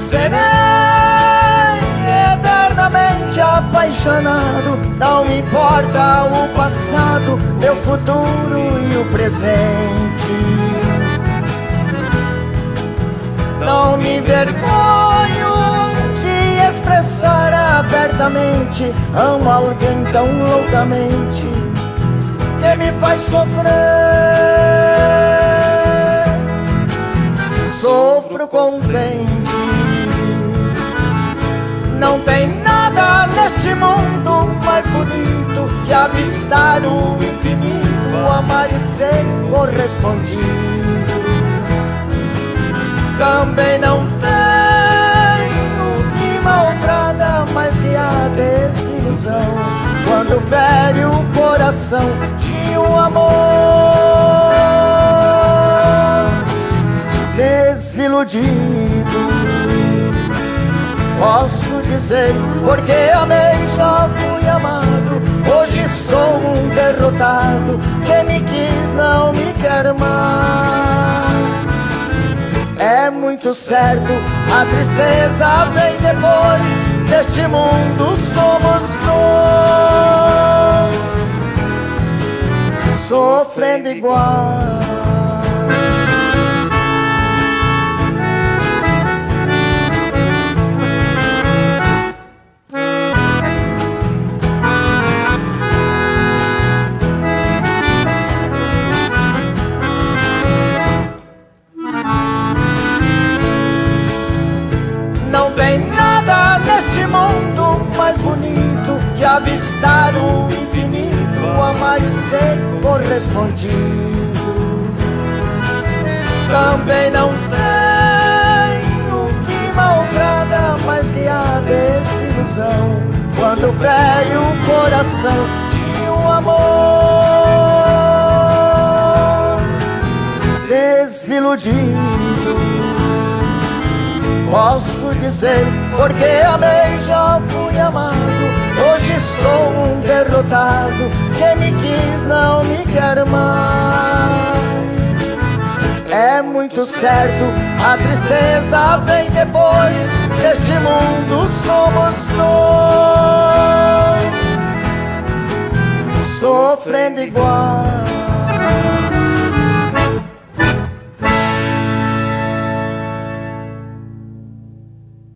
serei eternamente apaixonado. Não me importa o passado, meu futuro e o presente. Não me envergonho de expressar abertamente: amo alguém tão loucamente que me faz sofrer. Sofro contente. Não tem nada neste mundo mais bonito que avistar o infinito, amar e ser correspondido. Também não tenho que maltrata mais que a desilusão, quando fere o coração de um amor desiludido. Posso dizer, porque amei, já fui amado. Hoje sou um derrotado, quem me quis não me quer mais. É muito certo, a tristeza vem depois. Neste mundo somos dois, sofrendo igual. Não tem nada neste mundo mais bonito que avistar o infinito, amar e ser correspondido. Também não tenho que maltrata mais que a desilusão, quando fere o coração de um amor desiludido. Posso dizer, porque amei, já fui amado. Hoje sou um derrotado, quem me quis não me quer mais. É muito certo, a tristeza vem depois. Neste mundo somos dois, sofrendo igual.